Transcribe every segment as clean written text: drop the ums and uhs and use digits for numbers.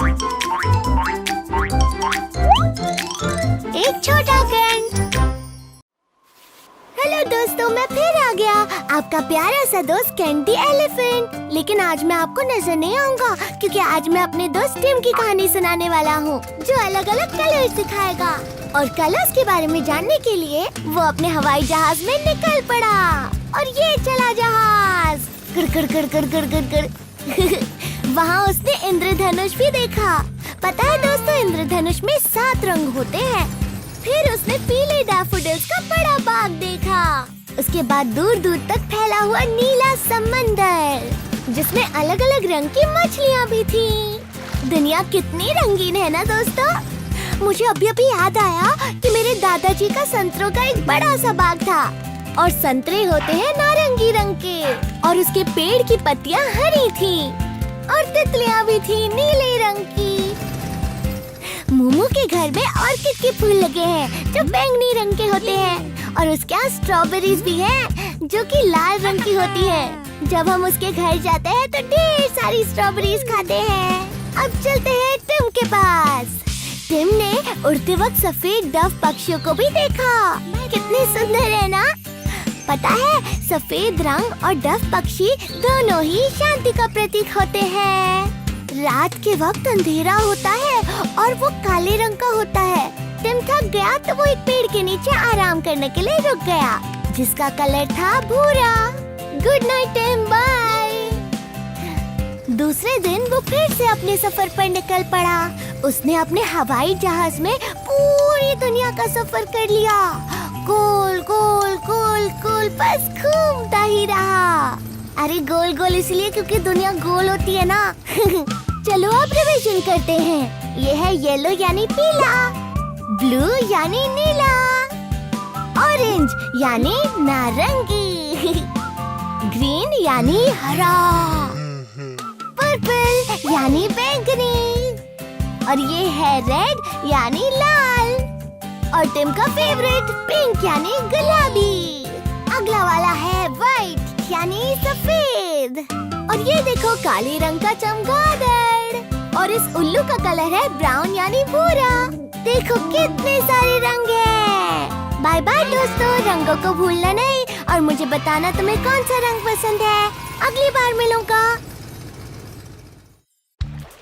एक छोटा friend. Hello दोस्तों, मैं फिर आ गया, आपका प्यारा सा दोस्त कैंडी एलिफेंट। लेकिन आज मैं आपको नजर नहीं आऊंगा क्योंकि आज मैं अपने दोस्त टिम की कहानी सुनाने वाला हूँ, जो अलग अलग कलर्स दिखाएगा। और कलर्स के बारे में जानने के लिए वो अपने हवाई जहाज में निकल पड़ा। और ये चला जहाज गुड़ गुड़ गुड़ गुड़ गुड़ गुड़। वहाँ उसने इंद्रधनुष भी देखा। पता है दोस्तों, इंद्रधनुष में 7 रंग होते हैं। फिर उसने पीले डैफोडिल्स का बड़ा बाग देखा। उसके बाद दूर दूर तक फैला हुआ नीला समंदर, जिसमें अलग अलग रंग की मछलियाँ भी थी। दुनिया कितनी रंगीन है ना दोस्तों। मुझे अभी अभी याद आया कि मेरे दादाजी का संतरों का एक बड़ा सा बाग था। और संतरे होते हैं नारंगी रंग के, और उसके पेड़ की पत्तियाँ हरी थी, और तितलियाँ भी थी नीले रंग की। मोमो के घर में ऑर्किड के फूल लगे हैं जो बैंगनी रंग के होते हैं, और उसके यहाँ स्ट्रॉबेरीज भी हैं जो कि लाल रंग की होती है। जब हम उसके घर जाते हैं तो ढेर सारी स्ट्रॉबेरीज खाते हैं। अब चलते हैं टिम के पास। टिम ने उड़ते वक्त सफेद डव पक्षियों को भी देखा। कितने सुंदर है ना। पता है, सफेद रंग और डव पक्षी दोनों ही शांति का प्रतीक होते हैं। रात के वक्त अंधेरा होता है और वो काले रंग का होता है। टिम थक गया तो वो एक पेड़ के नीचे आराम करने के लिए रुक गया, जिसका कलर था भूरा। Good night Tim, bye. दूसरे दिन वो फिर से अपने सफर पर निकल पड़ा। उसने अपने हवाई जहाज में पूरी दुनिया का सफर कर लिया। गोल गोल गोल गोल बस घूमता ही रहा। अरे गोल गोल इसलिए क्योंकि दुनिया गोल होती है ना। चलो अब रिवीजन करते हैं। ये है येलो यानी पीला, ब्लू यानी नीला, ऑरेंज यानी नारंगी, ग्रीन यानी हरा, पर्पल यानी बैंगनी, और ये है रेड यानी लाल, और टिम का फेवरेट पिंक यानी गुलाबी। अगला वाला है व्हाइट यानी सफेद, और ये देखो काले रंग का चमगादड़, और इस उल्लू का कलर है ब्राउन यानी भूरा। देखो कितने सारे रंग हैं। बाय बाय दोस्तों, रंगों को भूलना नहीं, और मुझे बताना तुम्हें कौन सा रंग पसंद है। अगली बार मिलूंगा।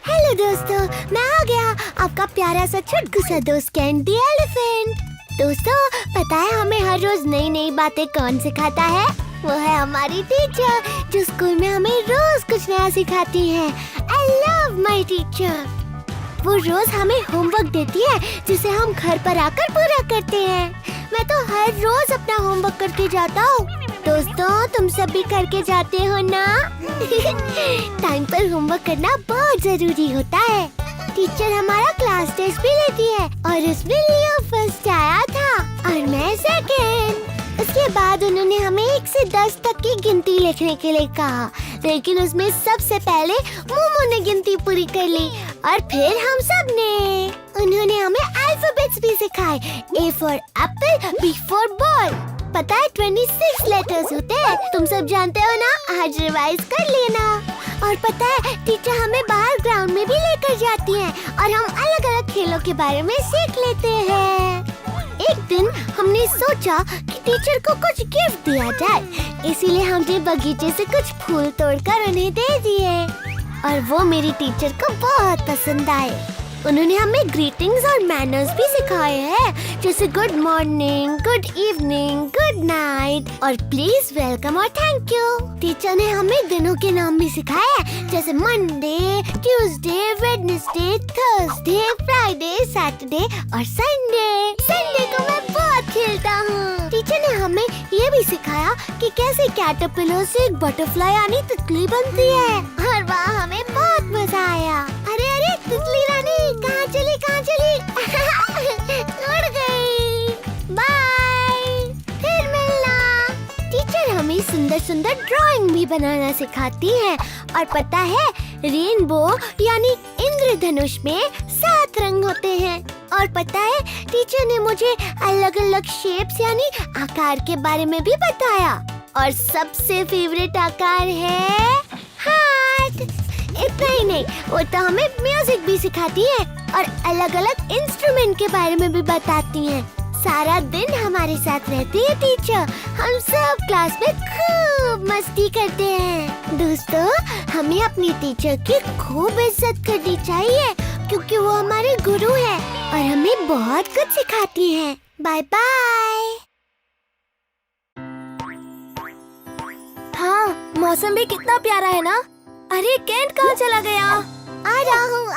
हेलो दोस्तों, मैं आ गया, आपका प्यारा सा छुटकू सा दोस्त कैंडी एलिफेंट। दोस्तों, पता है हमें हर रोज नई नई बातें कौन सिखाता है? वो है हमारी टीचर, जो स्कूल में हमें रोज कुछ नया सिखाती है। I love my teacher. वो रोज हमें होमवर्क देती है, जिसे हम घर पर आकर पूरा करते हैं। मैं तो हर रोज अपना होमवर्क करके जाता हूँ। दोस्तों, तुम सब भी करके जाते हो ना? टाइम पर होमवर्क करना बहुत जरूरी होता है। टीचर हमारा क्लास टेस्ट भी लेती है, और उसमें लियो फर्स्ट आया था और मैं सेकेंड। उसके बाद उन्होंने हमें 1 से 10 तक की गिनती लिखने के लिए कहा, लेकिन उसमें सबसे पहले मोमो ने गिनती पूरी कर ली, और फिर हम सब ने। उन्होंने हमें अल्फाबेट्स भी सिखाए। A for apple, B for ball। पता है 26 लेटर्स होते हैं, तुम सब जानते हो ना। आज रिवाइज कर लेना। और पता है, टीचर हमें बाहर ग्राउंड में भी लेकर जाती हैं, और हम अलग अलग खेलों के बारे में सीख लेते हैं। एक दिन हमने सोचा कि टीचर को कुछ गिफ्ट दिया जाए, इसीलिए हमने बगीचे से कुछ फूल तोड़कर उन्हें दे दिए, और वो मेरी टीचर को बहुत पसंद आए। उन्होंने हमें ग्रीटिंग्स और मैनर्स भी सिखाए हैं, जैसे good morning, good evening, good night, और प्लीज, वेलकम और थैंक यू। टीचर ने हमें दिनों के नाम भी सिखाए हैं, जैसे Monday, Tuesday, Wednesday, Thursday, Friday, Saturday और संडे। संडे को मैं बहुत खेलता हूँ। टीचर ने हमें ये भी सिखाया कि कैसे कैटरपिलर से एक बटरफ्लाई यानी तितली बनती है, और वहाँ हमें बहुत मजा आया। अरे अरे तितली रानी कहाँ चली उड़ गई। बाय, फिर मिलना। टीचर हमें सुंदर सुंदर ड्राइंग भी बनाना सिखाती है, और पता है, रेनबो यानी इंद्रधनुष में 7 रंग होते हैं। और पता है, टीचर ने मुझे अलग अलग शेप्स यानी आकार के बारे में भी बताया, और सबसे फेवरेट आकार है हार्ट। इतना ही नहीं, वो तो हमें म्यूजिक भी सिखाती हैं और अलग-अलग इंस्ट्रूमेंट के बारे में भी बताती हैं। सारा दिन हमारे साथ रहती है टीचर। हम सब क्लास में खूब मस्ती करते हैं। दोस्तों, हमें अपनी टीचर की खूब इज्जत करनी चाहिए क्योंकि वो हमारे गुरु हैं और हमें बहुत कुछ सिखाती हैं। Bye bye. हाँ, मौसम भी कितना प्यारा है ना। अरे केंट कहाँ चला गया? आ रहा हूँ।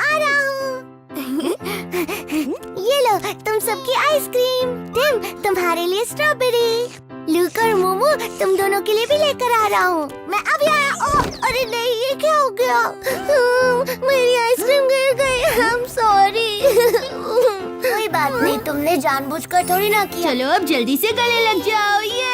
ये लो तुम सबकी आइसक्रीम। टिम, तुम्हारे लिए स्ट्रॉबेरी। लूक और मोमो, तुम दोनों के लिए भी लेकर आ रहा हूँ। मैं अभी आया। अरे नहीं, ये क्या हो गया? मेरी आइसक्रीम गिर गई। I am sorry. कोई बात नहीं, तुमने जानबूझकर थोड़ी ना किया। चलो अब जल्दी से गले लग जाओ। ये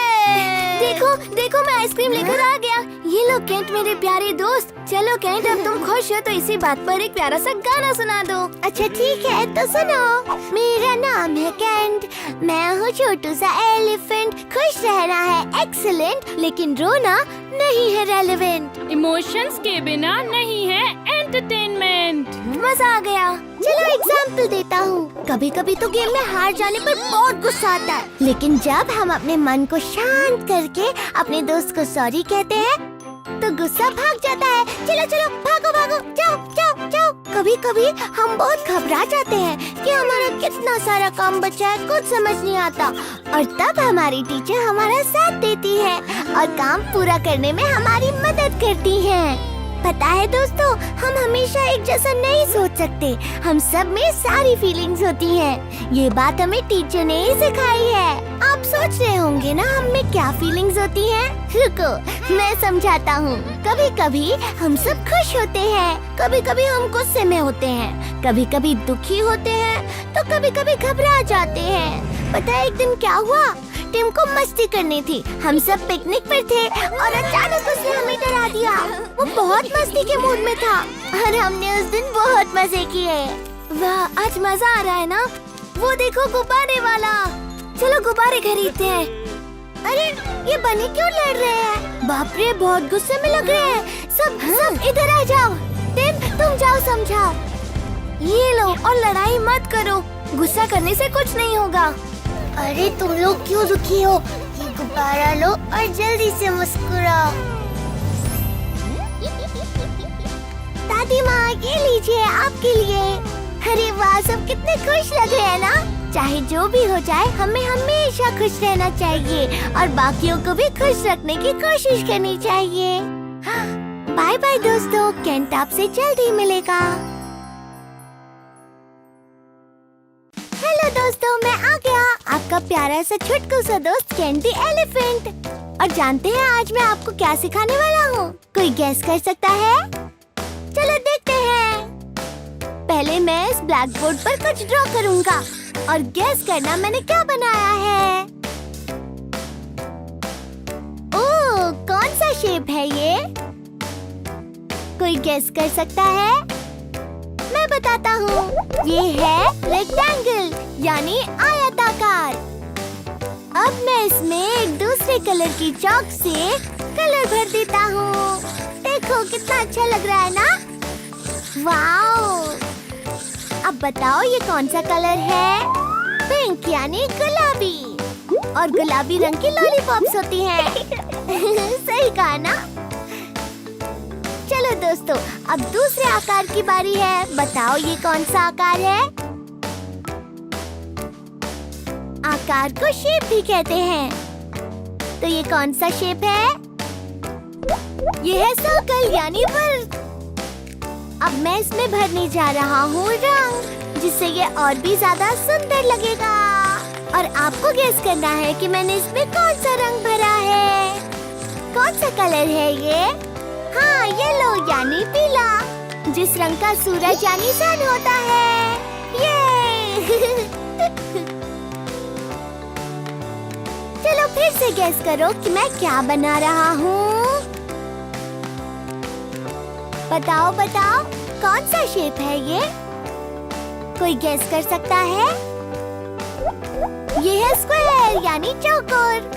देखो देखो, मैं आइसक्रीम लेकर आ गया। ये लो केंट, मेरे प्यारे दोस्त। चलो केंट, अब तुम खुश हो तो इसी बात पर एक प्यारा सा गाना सुना दो। अच्छा ठीक है, तो सुनो। मेरा नाम है केंट, मैं हूँ छोटू सा एलिफेंट। खुश रहना है एक्सीलेंट, लेकिन रोना नहीं है रेलेवेंट। इमोशंस के बिना नहीं है एंटरटेनमेंट। मजा आ गया। चलो एग्जाम्पल देता हूँ। कभी कभी तो गेम में हार जाने पर बहुत गुस्सा आता है, लेकिन जब हम अपने मन को शांत करके अपने दोस्त को सॉरी कहते हैं तो गुस्सा भाग जाता है। चलो चलो, भागो भागो, जाओ जाओ जाओ। कभी कभी हम बहुत घबरा जाते हैं कि हमारा कितना सारा काम बचा है, कुछ समझ नहीं आता, और तब हमारी टीचर हमारा साथ देती है और काम पूरा करने में हमारी मदद करती है। पता है दोस्तों, हम हमेशा एक जैसा नहीं सोच सकते। हम सब में सारी फीलिंग्स होती हैं। ये बात हमें टीचर ने ही सिखाई है। आप सोच रहे होंगे ना हम में क्या फीलिंग्स होती हैं? रुको, मैं समझाता हूँ। कभी कभी हम सब खुश होते हैं, कभी कभी हम गुस्से में होते हैं, कभी कभी दुखी होते हैं, तो कभी कभी घबरा जाते हैं। पता है एक दिन क्या हुआ? टिम को मस्ती करनी थी। हम सब पिकनिक पर थे और अचानक उसने हमें डरा दिया। वो बहुत मस्ती के मूड में था और हमने उस दिन बहुत मजे किए। वाह, आज मजा आ रहा है ना। वो देखो गुब्बारे वाला। चलो गुब्बारे खरीदते हैं। अरे ये बनी क्यों लड़ रहे हैं? बाप रे, बहुत गुस्से में लग रहे हैं। सब इधर आ जाओ। टिम, तुम जाओ समझाओ। ये लो, और लड़ाई मत करो। गुस्सा करने से कुछ नहीं होगा। अरे तुम लोग क्यों दुखी हो? ये गुब्बारा लो और जल्दी से मुस्कुराओ। दादी माँ, ये लीजिए आपके लिए। अरे वाह, सब कितने खुश लग रहे हैं ना। चाहे जो भी हो जाए, हमें हमेशा खुश रहना चाहिए और बाकियों को भी खुश रखने की कोशिश करनी चाहिए। बाय बाय दोस्तों, केंट आपसे जल्दी मिलेगा। हेलो दोस्तों, मैं आ गया, आपका प्यारा सा छुटकू सा दोस्त कैंडी एलिफेंट। और जानते हैं आज मैं आपको क्या सिखाने वाला हूँ? कोई गैस कर सकता है? चलो देखते हैं। पहले मैं इस ब्लैक बोर्ड पर कुछ ड्रॉ करूँगा और गैस करना मैंने क्या बनाया है। ओह, कौन सा शेप है ये? कोई गैस कर सकता है? मैं बताता हूँ, ये है रेक्टेंगल यानी आयताकार। अब मैं इसमें एक दूसरे कलर की चॉक से कलर भर देता हूँ। देखो कितना अच्छा लग रहा है ना? वाओ! अब बताओ ये कौन सा कलर है? पिंक यानी गुलाबी। और गुलाबी रंग की लॉलीपॉप्स होती हैं। सही कहा ना? चलो दोस्तों, अब दूसरे आकार की बारी है। बताओ ये कौन सा आकार है? आकार को शेप भी कहते हैं। तो ये कौन सा शेप है? ये है सर्कल यानी वर्ग। अब मैं इसमें भरने जा रहा हूँ रंग, जिससे ये और भी ज्यादा सुंदर लगेगा। और आपको गेस करना है कि मैंने इसमें कौन सा रंग भरा है। कौन सा कलर है ये? हाँ, येलो यानी पीला, जिस रंग का सूरज यानी सन होता है। ये चलो फिर से गेस करो कि मैं क्या बना रहा हूँ। बताओ बताओ, कौन सा शेप है ये? कोई गेस कर सकता है? ये है स्क्वायर यानी चौकोर।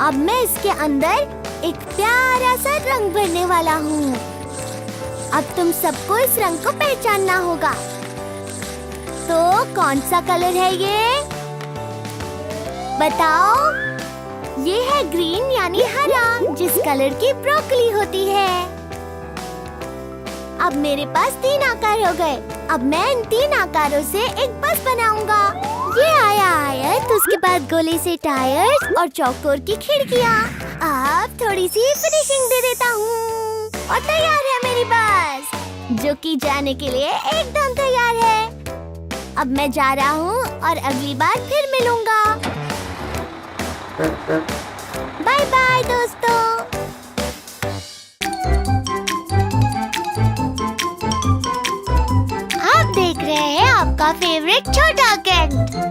अब मैं इसके अंदर एक प्यारा सा रंग भरने वाला हूँ। अब तुम सबको इस रंग को पहचानना होगा। तो कौन सा कलर है ये? बताओ। ये है ग्रीन यानी हरा, जिस कलर की ब्रोकली होती है। अब मेरे पास 3 आकार हो गए। अब मैं इन 3 आकारों से एक बस बनाऊंगा। ये आया आयत, उसके बाद गोले से टायर्स और चौकोर की खिड़कियाँ। अब थोड़ी सी फिनिशिंग दे देता हूँ और तैयार है मेरी बस, जो कि जाने के लिए एकदम तैयार है। अब मैं जा रहा हूँ और अगली बार फिर मिलूंगा। बाय बाय दोस्तों। आप देख रहे हैं आपका फेवरेट छोटा कैट।